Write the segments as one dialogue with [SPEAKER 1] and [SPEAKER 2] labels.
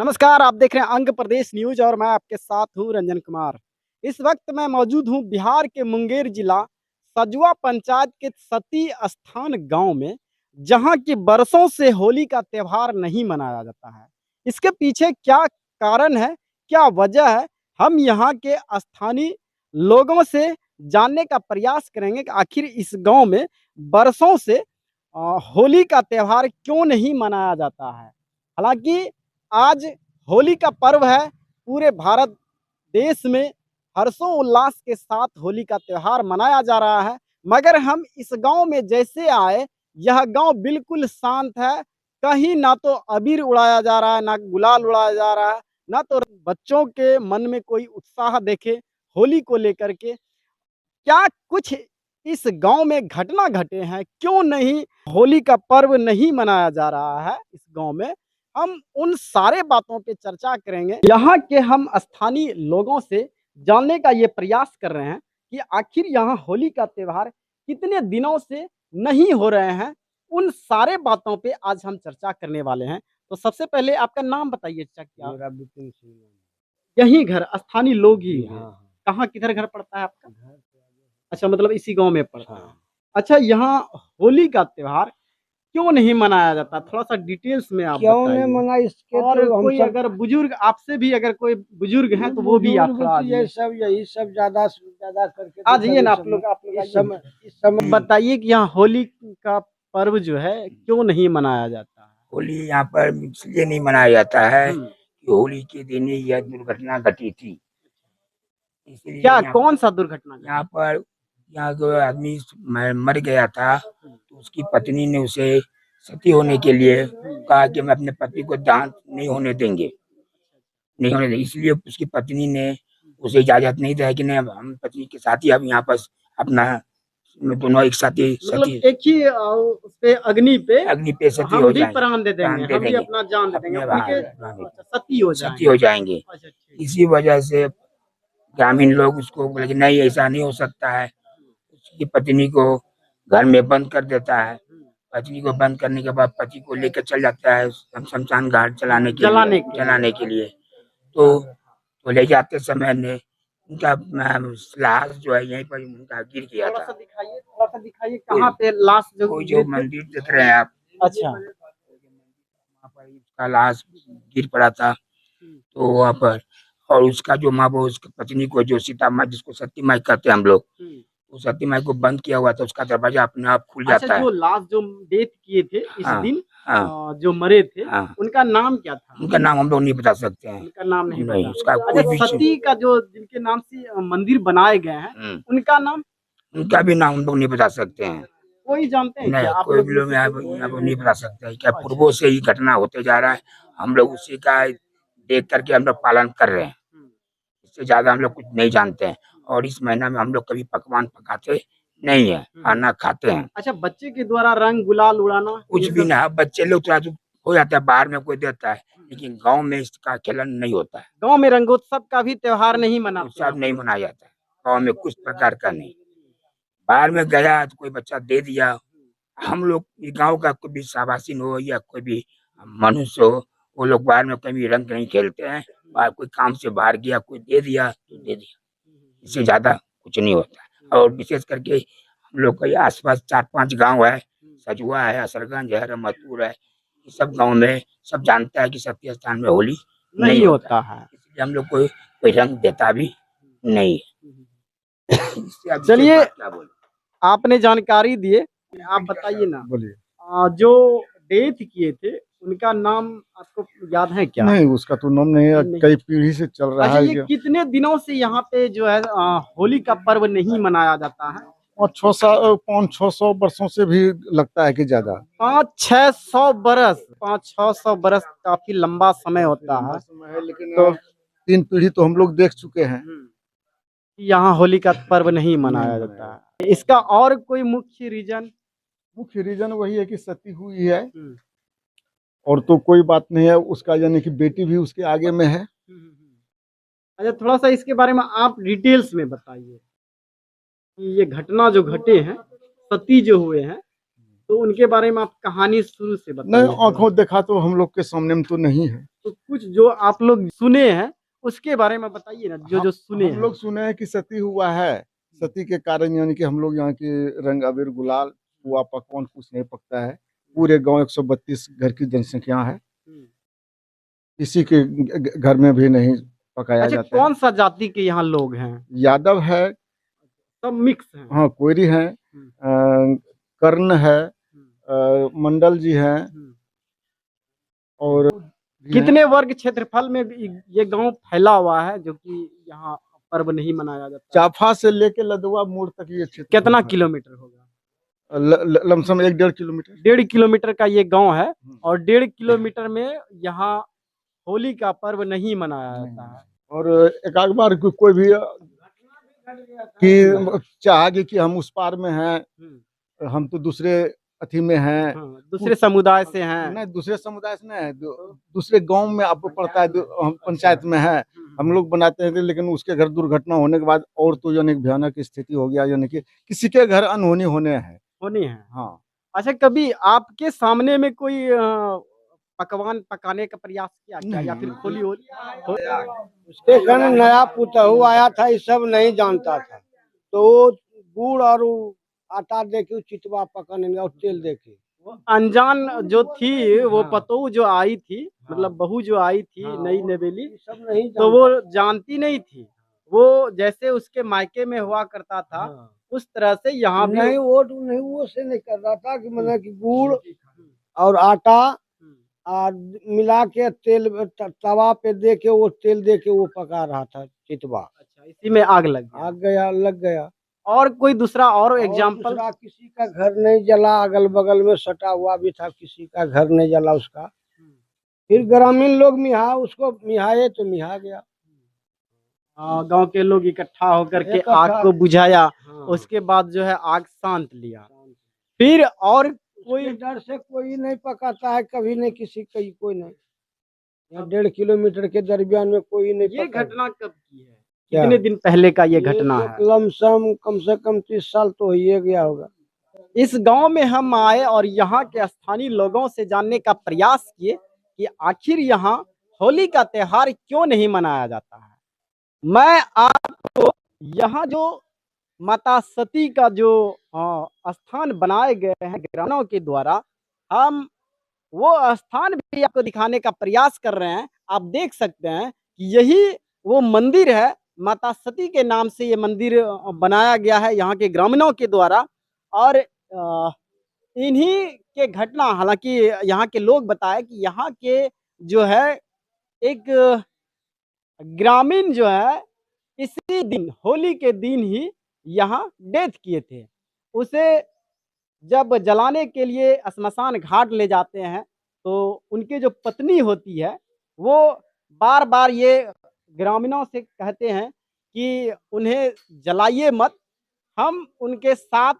[SPEAKER 1] नमस्कार, आप देख रहे हैं अंग प्रदेश न्यूज और मैं आपके साथ हूं रंजन कुमार। इस वक्त मैं मौजूद हूं बिहार के मुंगेर जिला सजुआ पंचायत के सती स्थान गांव में, जहां की बरसों से होली का त्योहार नहीं मनाया जाता है। इसके पीछे क्या कारण है, क्या वजह है, हम यहां के स्थानीय लोगों से जानने का प्रयास करेंगे कि आखिर इस गांव में बरसों से होली का त्योहार क्यों नहीं मनाया जाता है। हालांकि आज होली का पर्व है। पूरे भारत देश में हर्षोल्लास के साथ होली का त्योहार मनाया जा रहा है। मगर हम इस गांव में जैसे आए, यह गांव बिल्कुल शांत है। कहीं ना तो अबीर उड़ाया जा रहा है, ना गुलाल उड़ाया जा रहा है, ना तो बच्चों के मन में कोई उत्साह देखे होली को लेकर के। क्या कुछ इस गांव में घटना घटे हैं, क्यों नहीं होली का पर्व नहीं मनाया जा रहा है इस गांव में, हम उन सारे बातों पे चर्चा करेंगे। यहाँ के हम स्थानीय लोगों से जानने का ये प्रयास कर रहे हैं कि आखिर यहाँ होली का त्योहार कितने दिनों से नहीं हो रहे हैं। उन सारे बातों पे आज हम चर्चा करने वाले हैं। तो सबसे पहले आपका नाम बताइए चाचा, क्या
[SPEAKER 2] मेरा बिपिन सिंह नाम
[SPEAKER 1] यही घर स्थानीय लोग ही
[SPEAKER 2] है।
[SPEAKER 1] हैं?
[SPEAKER 2] हाँ,
[SPEAKER 1] कहाँ किधर घर पड़ता है आपका?
[SPEAKER 2] घर से आगे।
[SPEAKER 1] अच्छा, मतलब इसी गांव में पड़ता है।
[SPEAKER 2] हाँ,
[SPEAKER 1] अच्छा, यहाँ होली का त्योहार क्यों नहीं मनाया जाता? थोड़ा-सा डिटेल्स में आप
[SPEAKER 2] क्यों नहीं
[SPEAKER 1] बताइए।
[SPEAKER 2] मना इसके
[SPEAKER 1] और
[SPEAKER 2] तो हम
[SPEAKER 1] कोई
[SPEAKER 2] सब
[SPEAKER 1] अगर बुजुर्ग आपसे भी अगर कोई बुजुर्ग हैं तो वो भी आप
[SPEAKER 2] बुजुर्ग
[SPEAKER 1] थोड़ा आ
[SPEAKER 2] तो ये
[SPEAKER 1] जाइए।
[SPEAKER 2] सब यही सब ज्यादा से ज्यादा करके
[SPEAKER 1] आ
[SPEAKER 2] तो
[SPEAKER 1] जाइए
[SPEAKER 2] सब
[SPEAKER 1] ना
[SPEAKER 2] इस
[SPEAKER 1] आप लोग
[SPEAKER 2] इस
[SPEAKER 1] आइए।
[SPEAKER 2] समय इस समय
[SPEAKER 1] बताइए कि यहाँ होली का पर्व जो है क्यों नहीं मनाया जाता है?
[SPEAKER 3] होली यहाँ पर इसलिए नहीं मनाया जाता है
[SPEAKER 1] हुँ।
[SPEAKER 3] कि होली के दिन ही यह दुर्घटना घटी थी। इसलिए
[SPEAKER 1] क्या कौन-सा दुर्घटना घटी?
[SPEAKER 3] यहाँ पर यहाँ जो आदमी मर गया था, तो उसकी पत्नी ने उसे सती होने के लिए कहा कि मैं अपने पति को दान नहीं होने देंगे, नहीं होने देंगे। इसलिए उसकी पत्नी ने उसे इजाजत नहीं दिया कि नहीं, अब हम पत्नी के साथ ही अब यहाँ पर अपना दोनों एक साथ ही
[SPEAKER 1] मतलब
[SPEAKER 3] सती
[SPEAKER 1] एक ही उस पे
[SPEAKER 3] अग्नि पे सती
[SPEAKER 1] हम
[SPEAKER 3] हो
[SPEAKER 1] भी
[SPEAKER 3] जाएंगे,
[SPEAKER 1] प्राण दे देंगे,
[SPEAKER 3] प्राण दे
[SPEAKER 1] हम भी
[SPEAKER 3] देंगे,
[SPEAKER 1] अपना जान दे देंगे,
[SPEAKER 3] अपने
[SPEAKER 1] उनके
[SPEAKER 3] भाई
[SPEAKER 1] अच्छा सती हो
[SPEAKER 3] सती
[SPEAKER 1] जाएँगे।
[SPEAKER 3] हो जाएंगे।
[SPEAKER 1] अच्छा, ठीक।
[SPEAKER 3] इसी वजह से ग्रामीण लोग उसको बोले कि नहीं, ऐसा नहीं हो सकता है। उसकी पत्नी को घर में बंद कर देता है। पत्नी को बंद करने के बाद पति को लेकर चल जाता है शमशान घाट जलाने के लिए। तो ले जाते समय ने उनका लाश जो है यहीं पर उनका गिर गया था।
[SPEAKER 1] थोड़ा-सा दिखाइए कहाँ पे लाश जो
[SPEAKER 3] कोई
[SPEAKER 1] गिरे
[SPEAKER 3] जो
[SPEAKER 1] थे?
[SPEAKER 3] मंदिर देख रहे हैं आप,
[SPEAKER 1] अच्छा।
[SPEAKER 3] वहाँ पर उसका लाश गिर पड़ा था। तो वहाँ पर और उसका जो माँ वो उसकी पत्नी को, जो सीता माँ जिसको सती माई कहते हैं हम लोग, तो सती माई को बंद किया हुआ था, उसका दरवाजा अपने आप खुल
[SPEAKER 1] अच्छा,
[SPEAKER 3] जाता है।
[SPEAKER 1] जो लास्ट जो डेथ किए थे इस
[SPEAKER 3] हाँ,
[SPEAKER 1] दिन,
[SPEAKER 3] हाँ,
[SPEAKER 1] जो मरे थे,
[SPEAKER 3] हाँ।
[SPEAKER 1] उनका नाम क्या था?
[SPEAKER 3] उनका नाम हम लोग नहीं बता सकते हैं।
[SPEAKER 1] उनका नाम नहीं
[SPEAKER 3] नहीं,
[SPEAKER 1] पता।
[SPEAKER 3] उसका कोई
[SPEAKER 1] अच्छा,
[SPEAKER 3] भी
[SPEAKER 1] सती का जो जिनके नाम से मंदिर बनाए गए हैं, उनका नाम
[SPEAKER 3] उनका भी नाम हम लोग नहीं बता सकते हैं।
[SPEAKER 1] कोई जानते हैं क्या
[SPEAKER 3] नहीं,
[SPEAKER 1] आप
[SPEAKER 3] कोई
[SPEAKER 1] लोग
[SPEAKER 3] भी
[SPEAKER 1] में
[SPEAKER 3] लोग
[SPEAKER 1] से?
[SPEAKER 3] यहाँ नहीं बता सकते हैं। क्या
[SPEAKER 1] अच्छा।
[SPEAKER 3] पूर्वों से ही घटना होते जा रहा है, हम लोग उसी का देख करके हम लोग पालन कर रहे हैं। इससे ज्यादा हम लोग कुछ नहीं जानते हैं। और इस महीना में हम लोग कभी पकवान पकाते नहीं है, खाना खाते हैं।
[SPEAKER 1] अच्छा, बच्चे के द्वारा रंग गुलाल उड़ाना
[SPEAKER 3] कुछ
[SPEAKER 1] ये
[SPEAKER 3] भी
[SPEAKER 1] सब?
[SPEAKER 3] ना, बच्चे लोग थोड़ा हो जाता है, बाहर में कोई देता है, लेकिन गांव में इसका खेलन नहीं होता है।
[SPEAKER 1] गाँव में रंगोत्सव का भी त्योहार नहीं मनाते
[SPEAKER 3] उत्सव
[SPEAKER 1] आप
[SPEAKER 3] नहीं
[SPEAKER 1] लोग?
[SPEAKER 3] मनाया जाता है गाँव में, कुछ प्रकार का नहीं। बाहर में गया तो कोई बच्चा दे दिया। हम लोग गांव का कोई भी शाबाशिन हो या कोई भी मनुष्य हो, वो लोग बाहर में कभी रंग नहीं खेलते हैं। बाहर कोई काम से बाहर गया, कोई दे दिया तो दे दिया, इससे ज्यादा कुछ नहीं होता। और विशेष करके हम लोग के आसपास 4-5 गांव है, सजुआ है, असरगंज है, रहमतपुर है। ये सब गांव में सब जानता है कि सत्य स्थान में होली नहीं होता है, इसलिए हम लोग कोई रंग देता भी नहीं है। इससे अब
[SPEAKER 1] चलिए,
[SPEAKER 3] क्या बोले,
[SPEAKER 1] आपने जानकारी दिए, आप बताइए ना।
[SPEAKER 2] बोलिए।
[SPEAKER 1] जो डेथ किए थे उनका नाम आपको याद है क्या?
[SPEAKER 2] नहीं, उसका तो नाम नहीं है,
[SPEAKER 1] नहीं।
[SPEAKER 2] कई पीढ़ी से चल रहा
[SPEAKER 1] अच्छा,
[SPEAKER 2] है।
[SPEAKER 1] ये कितने दिनों से यहाँ पे जो है होली का पर्व नहीं मनाया जाता है?
[SPEAKER 2] और 500-600 वर्षों से भी लगता है कि ज्यादा
[SPEAKER 1] 500-600 बरस, 500-600 बरस काफी लंबा समय होता है।
[SPEAKER 2] समय है, लेकिन
[SPEAKER 1] तो
[SPEAKER 2] 3 पीढ़ी तो हम लोग देख चुके हैं।
[SPEAKER 1] यहाँ होली का पर्व नहीं मनाया जाता है। इसका और कोई मुख्य रीजन?
[SPEAKER 2] मुख्य रीजन वही है कि सती हुई है, और तो कोई बात नहीं है। उसका यानी कि बेटी भी उसके आगे में है।
[SPEAKER 1] अच्छा, थोड़ा सा इसके बारे में आप डिटेल्स में बताइए कि ये घटना जो घटे हैं, सती जो हुए हैं, तो उनके बारे में आप कहानी शुरू से
[SPEAKER 2] नहीं,
[SPEAKER 1] बताइए।
[SPEAKER 2] आंखों देखा तो हम लोग के सामने में तो नहीं है।
[SPEAKER 1] तो कुछ जो आप लोग सुने हैं उसके बारे में बताइए ना, जो जो सुने
[SPEAKER 2] हम
[SPEAKER 1] हैं।
[SPEAKER 2] लोग सुने हैं कि सती हुआ है, सती के कारण यानी कि हम लोग यहाँ के रंग अबीर गुलाल पुआ पकवान कुछ नहीं पकता है। पूरे गांव 132 घर की जनसंख्या है, किसी के घर में भी नहीं पकाया
[SPEAKER 1] अच्छा,
[SPEAKER 2] जाता है।
[SPEAKER 1] कौन सा जाति के यहाँ लोग हैं?
[SPEAKER 2] यादव है,
[SPEAKER 1] सब मिक्स हैं।
[SPEAKER 2] हाँ कोयरी है, कर्ण है, मंडल जी हैं और भी हैं।
[SPEAKER 1] कितने वर्ग क्षेत्रफल में भी ये गांव फैला हुआ है जो कि यहाँ पर्व नहीं मनाया जाता?
[SPEAKER 2] चाफा से लेके लदवा मोड़ तक ये क्षेत्र
[SPEAKER 1] कितना किलोमीटर होगा?
[SPEAKER 2] Lump sum 1-1.5 kilometre.
[SPEAKER 1] 1.5 किलोमीटर का ये गांव है और 1.5 किलोमीटर में यहाँ होली का पर्व नहीं मनाया जाता है।
[SPEAKER 2] और एक आध बार कोई भी कि चाहेगी कि हम उस पार में हैं, हम तो दूसरे अथी में हैं,
[SPEAKER 1] दूसरे समुदाय से हैं।
[SPEAKER 2] नहीं दूसरे समुदाय से नहीं, दूसरे गांव में आपको पड़ता है, हम पंचायत में है, हम लोग बनाते हैं, लेकिन उसके घर दुर्घटना होने के बाद और तो यानी भयानक स्थिति हो गया, यानी कि किसी के घर अनहोनी होने है। हाँ।
[SPEAKER 1] अच्छा, कभी आपके सामने में कोई पकवान पकाने का प्रयास किया क्या, या फिर खोली होली?
[SPEAKER 4] उसके कारण नया पुतहु आया था, ये सब नहीं जानता था, तो वो गुड़ और वो आटा देके चितवा पकाने और तेल देके।
[SPEAKER 1] वो अनजान जो थी, वो पतोहू जो आई थी, मतलब बहू जो आई थी, नई नवेली,
[SPEAKER 4] सब नहीं
[SPEAKER 1] तो वो जानती नहीं थी। वो जैसे उसके मायके में हुआ करता था, उस तरह से यहाँ भी
[SPEAKER 4] नहीं, वो से नहीं कर रहा था कि मतलब कि गुड़ और आटा और मिला के तेल तवा पे दे के वो तेल दे के वो पका रहा था चितवा।
[SPEAKER 1] अच्छा, इसी में आग लग गया।
[SPEAKER 4] लग गया।
[SPEAKER 1] और कोई दूसरा और
[SPEAKER 4] और
[SPEAKER 1] एग्जाम्पल?
[SPEAKER 4] दूसरा किसी का घर नहीं जला, अगल बगल में सटा हुआ भी था, किसी का घर नहीं जला उसका। फिर ग्रामीण लोग उसको मिहाए तो मिहा गया।
[SPEAKER 1] गांव के लोग इकट्ठा होकर के आग को बुझाया, उसके बाद जो है आग शांत लिया। फिर और कोई
[SPEAKER 4] डर से कोई नहीं पकाता है, कभी नहीं, किसी कोई नहीं। 1.5 किलोमीटर के दरमियान में कोई नहीं।
[SPEAKER 1] ये घटना कब की है?
[SPEAKER 4] क्या?
[SPEAKER 1] कितने दिन पहले का ये घटना है?
[SPEAKER 4] लमसम कम से कम 30 साल तो हो ही गया होगा।
[SPEAKER 1] इस गांव में हम आए और यहाँ के स्थानीय लोगों से जानने का प्रयास किए कि आखिर यहाँ होली का त्योहार क्यों नहीं मनाया जाता है। मैं आपको यहाँ जो माता सती का जो स्थान बनाए गए हैं ग्रामीणों के द्वारा, हम वो स्थान भी आपको दिखाने का प्रयास कर रहे हैं। आप देख सकते हैं कि यही वो मंदिर है, माता सती के नाम से ये मंदिर बनाया गया है यहाँ के ग्रामीणों के द्वारा। और इन्हीं के घटना, हालांकि यहाँ के लोग बताए कि यहाँ के जो है एक ग्रामीण जो है इसी दिन, होली के दिन ही यहाँ डेथ किए थे। उसे जब जलाने के लिए श्मशान घाट ले जाते हैं, तो उनकी जो पत्नी होती है वो बार बार ये ग्रामीणों से कहते हैं कि उन्हें जलाइए मत, हम उनके साथ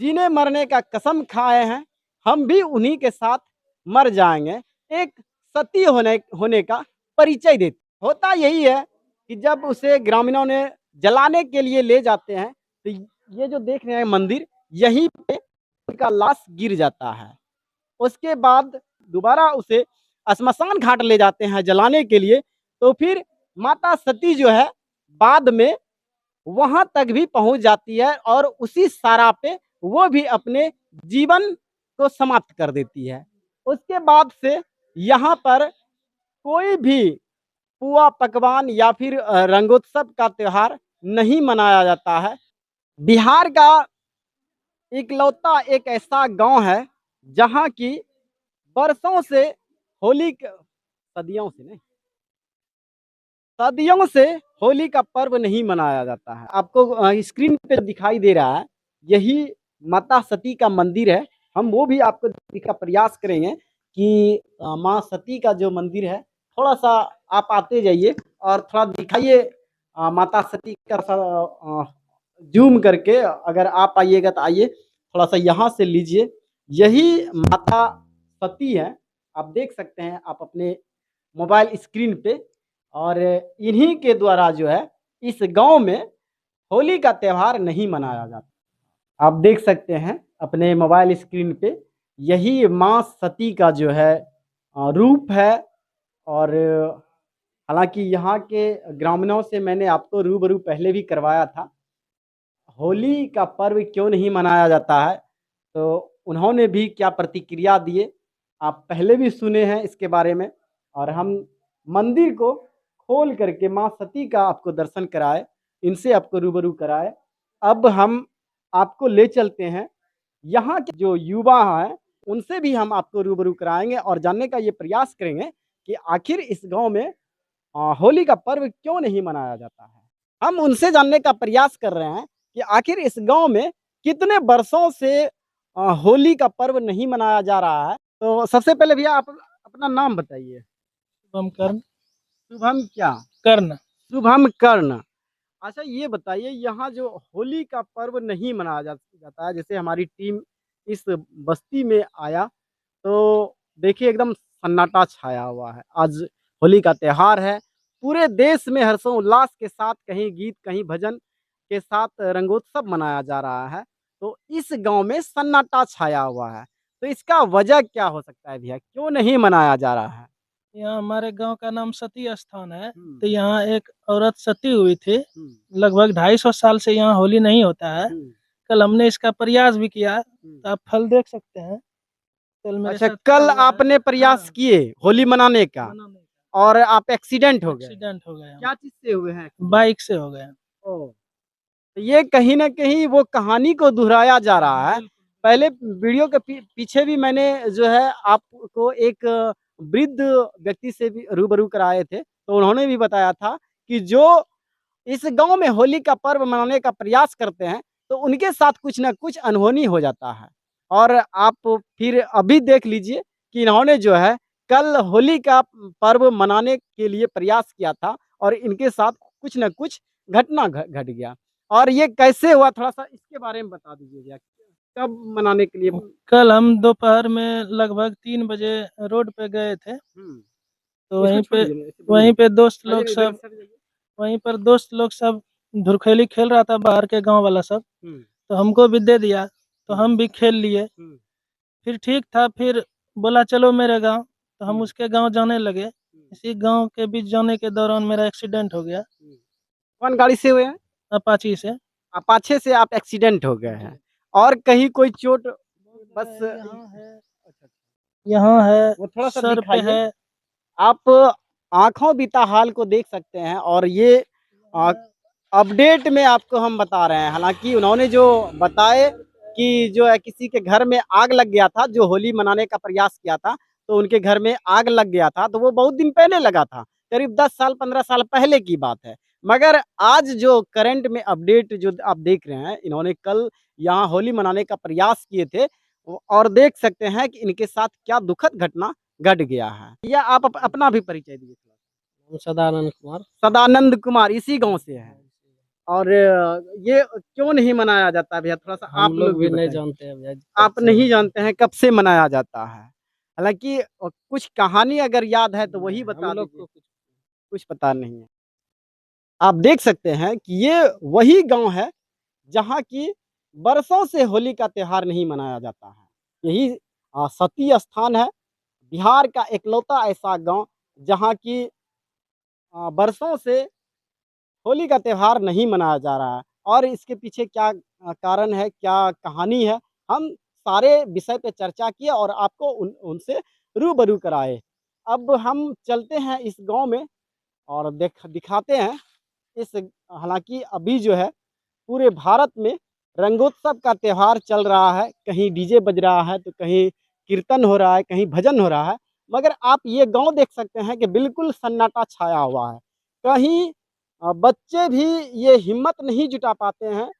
[SPEAKER 1] जीने मरने का कसम खाए हैं, हम भी उन्हीं के साथ मर जाएंगे। एक सती होने का परिचय देते। होता यही है कि जब उसे ग्रामीणों ने जलाने के लिए ले जाते हैं, तो ये जो देख रहे हैं मंदिर, यहीं पे उनका लाश गिर जाता है। उसके बाद दोबारा उसे श्मशान घाट ले जाते हैं जलाने के लिए, तो फिर माता सती जो है बाद में वहां तक भी पहुंच जाती है और उसी सारा पे वो भी अपने जीवन को समाप्त कर देती है। उसके बाद से यहाँ पर कोई भी पुआ पकवान या फिर रंगोत्सव का त्योहार नहीं मनाया जाता है। बिहार का इकलौता एक ऐसा गांव है जहां की बरसों से होली सदियों से नहीं, सदियों से होली का पर्व नहीं मनाया जाता है। आपको स्क्रीन पे दिखाई दे रहा है, यही माता सती का मंदिर है। हम वो भी आपको दिखाने का प्रयास करेंगे कि माँ सती का जो मंदिर है, थोड़ा सा आप आते जाइए और थोड़ा दिखाइए माता सती का जूम करके। अगर आप आइएगा तो आइए, थोड़ा सा यहाँ से लीजिए। यही माता सती है, आप देख सकते हैं आप अपने मोबाइल स्क्रीन पे। और इन्हीं के द्वारा जो है इस गांव में होली का त्यौहार नहीं मनाया जाता। आप देख सकते हैं अपने मोबाइल स्क्रीन पे, यही माँ सती का जो है रूप है। और हालांकि यहाँ के ग्रामीणों से मैंने आपको रूबरू पहले भी करवाया था। होली का पर्व क्यों नहीं मनाया जाता है, तो उन्होंने भी क्या प्रतिक्रिया दिए, आप पहले भी सुने हैं इसके बारे में। और हम मंदिर को खोल करके माँ सती का आपको दर्शन कराए, इनसे आपको रूबरू कराए। अब हम आपको ले चलते हैं, यहाँ के जो युवा हैं उनसे भी हम आपको रूबरू कराएंगे और जानने का ये प्रयास करेंगे कि आखिर इस गांव में होली का पर्व क्यों नहीं मनाया जाता है। हम उनसे जानने का प्रयास कर रहे हैं कि आखिर इस गांव में कितने वर्षों से होली का पर्व नहीं मनाया जा रहा है। तो सबसे पहले भैया आप अपना नाम बताइए।
[SPEAKER 5] शुभम कर्ण।
[SPEAKER 1] शुभम क्या?
[SPEAKER 5] कर्ण।
[SPEAKER 1] शुभम कर्ण। अच्छा ये बताइए, यहाँ जो होली का पर्व नहीं मनाया जाता है, जैसे हमारी टीम इस बस्ती में आया तो देखिए एकदम सन्नाटा छाया हुआ है। आज होली का त्योहार है, पूरे देश में हर्षोल्लास के साथ कहीं गीत कहीं भजन के साथ रंगोत्सव मनाया जा रहा है। तो इस गांव में सन्नाटा छाया हुआ है, तो इसका वजह क्या हो सकता है भैया, क्यों नहीं मनाया जा रहा है?
[SPEAKER 5] यहाँ हमारे गांव का नाम सती स्थान है।
[SPEAKER 1] हम्म,
[SPEAKER 5] तो यहाँ एक औरत सती हुई थी।
[SPEAKER 1] हम्म,
[SPEAKER 5] लगभग 250 साल से यहाँ होली नहीं होता है।
[SPEAKER 1] हम्म,
[SPEAKER 5] कल हमने इसका प्रयास भी किया,
[SPEAKER 1] हम्म।
[SPEAKER 5] तो आप फल देख सकते हैं। कल मेरे
[SPEAKER 1] अच्छा,
[SPEAKER 5] साथ क्या
[SPEAKER 1] कल
[SPEAKER 5] हुआ है?
[SPEAKER 1] आपने प्रयास
[SPEAKER 5] हाँ,
[SPEAKER 1] किए होली मनाने का
[SPEAKER 5] मनाने
[SPEAKER 1] और आप एक्सीडेंट हो
[SPEAKER 5] का
[SPEAKER 1] गए।
[SPEAKER 5] एक्सीडेंट हो गया।
[SPEAKER 1] क्या चीज से हुए हैं?
[SPEAKER 5] बाइक से हो गया।
[SPEAKER 1] ओ, तो ये कहीं ना कहीं वो कहानी को दोहराया जा रहा है। पहले वीडियो के पीछे भी मैंने जो है आपको एक वृद्ध व्यक्ति से भी रूबरू कराए थे, तो उन्होंने भी बताया था कि जो इस गांव में होली का पर्व मनाने का प्रयास करते हैं तो उनके साथ कुछ ना कुछ अनहोनी हो जाता है। और आप फिर अभी देख लीजिए कि इन्होंने जो है कल होली का पर्व मनाने के लिए प्रयास किया था और इनके साथ कुछ ना कुछ घटना घट गया। और ये कैसे हुआ, थोड़ा सा इसके बारे में बता दीजिए भैया, कब मनाने के लिए?
[SPEAKER 5] कल हम दोपहर में लगभग 3 बजे रोड पे गए थे। तो वहीं पे दोस्त लोग सब, वहीं पर दोस्त लोग सब धुरखेली खेल रहा था, बाहर के गांव वाला सब। तो हमको भी दे दिया, तो हम भी खेल लिए। फिर ठीक था, फिर बोला चलो मेरे गांव, तो हम उसके गांव जाने लगे। इसी गांव के बीच जाने के दौरान मेरा एक्सीडेंट हो गया।
[SPEAKER 1] कौन गाड़ी से हुए हैं?
[SPEAKER 5] अपाची से।
[SPEAKER 1] अपाचे से आप एक्सीडेंट हो गए हैं और कहीं कोई चोट? बस
[SPEAKER 5] यहाँ है,
[SPEAKER 1] वो थोड़ा सा
[SPEAKER 5] सर पे
[SPEAKER 1] दिखाइए।
[SPEAKER 5] है।
[SPEAKER 1] आप आंखों बीता हाल को देख सकते हैं और ये अपडेट में आपको हम बता रहे हैं। हालांकि उन्होंने जो बताए कि जो है किसी के घर में आग लग गया था, जो होली मनाने का प्रयास किया था तो उनके घर में आग लग गया था, तो वो बहुत दिन पहले लगा था, करीब 10 साल 15 साल पहले की बात है। मगर आज जो करंट में अपडेट जो आप देख रहे हैं, इन्होंने कल यहाँ होली मनाने का प्रयास किए थे और देख सकते हैं कि इनके साथ क्या दुखद घटना घट गया है। या आप अपना भी परिचय दीजिए।
[SPEAKER 4] सदानंद कुमार।
[SPEAKER 1] सदानंद कुमार इसी गांव से है। और ये क्यों नहीं मनाया जाता भैया, थोड़ा सा आप लोग भी नहीं
[SPEAKER 4] जानते हैं।
[SPEAKER 1] आप नहीं जानते हैं कब से मनाया जाता है? हालांकि कुछ कहानी अगर याद है तो वही बता दीजिए। कुछ पता नहीं है। आप देख सकते हैं कि ये वही गांव है जहां की बरसों से होली का त्योहार नहीं मनाया जाता है। यही सती स्थान है, बिहार का एकलौता ऐसा गांव जहां की बरसों से होली का त्योहार नहीं मनाया जा रहा है। और इसके पीछे क्या कारण है, क्या कहानी है, हम सारे विषय पे चर्चा किए और आपको उनसे रूबरू कराए। अब हम चलते हैं इस गांव में और दिखाते हैं इस, हालांकि अभी जो है पूरे भारत में रंगोत्सव का त्योहार चल रहा है, कहीं डीजे बज रहा है तो कहीं कीर्तन हो रहा है, कहीं भजन हो रहा है। मगर आप ये गांव देख सकते हैं कि बिल्कुल सन्नाटा छाया हुआ है। कहीं बच्चे भी ये हिम्मत नहीं जुटा पाते हैं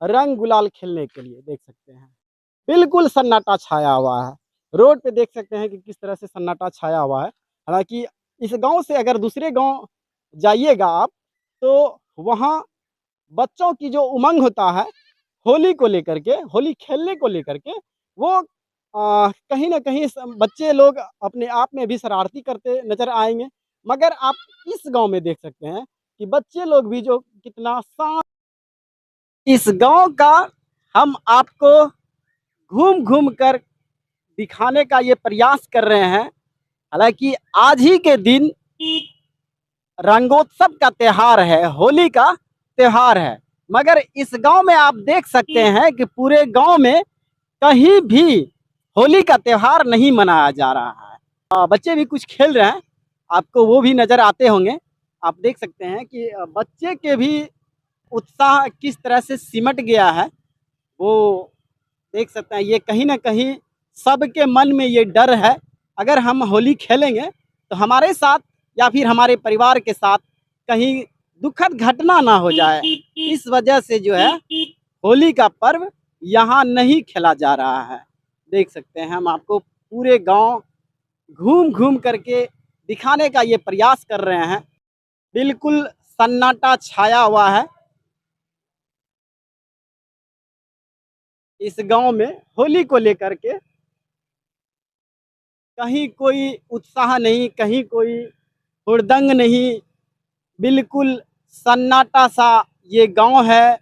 [SPEAKER 1] रंग गुलाल खेलने के लिए। देख सकते हैं बिल्कुल सन्नाटा छाया हुआ है। रोड पे देख सकते हैं कि किस तरह से सन्नाटा छाया हुआ है। हालांकि इस गांव से अगर दूसरे गांव जाइएगा आप तो वहाँ बच्चों की जो उमंग होता है होली को लेकर के, होली खेलने को लेकर के, वो कहीं ना कहीं बच्चे लोग अपने आप में भी शरारती करते नजर आएंगे। मगर आप इस गांव में देख सकते हैं कि बच्चे लोग भी जो कितना शांत। इस गांव का हम आपको घूम घूम कर दिखाने का ये प्रयास कर रहे हैं। हालांकि आज ही के दिन रंगोत्सव का त्योहार है, होली का त्योहार है, मगर इस गांव में आप देख सकते हैं कि पूरे गांव में कहीं भी होली का त्योहार नहीं मनाया जा रहा है। बच्चे भी कुछ खेल रहे हैं, आपको वो भी नजर आते होंगे। आप देख सकते हैं कि बच्चे के भी उत्साह किस तरह से सिमट गया है, वो देख सकते हैं। ये कहीं ना कहीं सबके मन में ये डर है, अगर हम होली खेलेंगे तो हमारे साथ या फिर हमारे परिवार के साथ कहीं दुखद घटना ना हो जाए। इस वजह से जो है होली का पर्व यहाँ नहीं खेला जा रहा है। देख सकते हैं, हम आपको पूरे गांव घूम घूम करके दिखाने का ये प्रयास कर रहे हैं। बिल्कुल सन्नाटा छाया हुआ है इस गांव में होली को लेकर के। कहीं कोई उत्साह नहीं, कहीं कोई हुड़दंग नहीं, बिल्कुल सन्नाटा सा ये गांव है।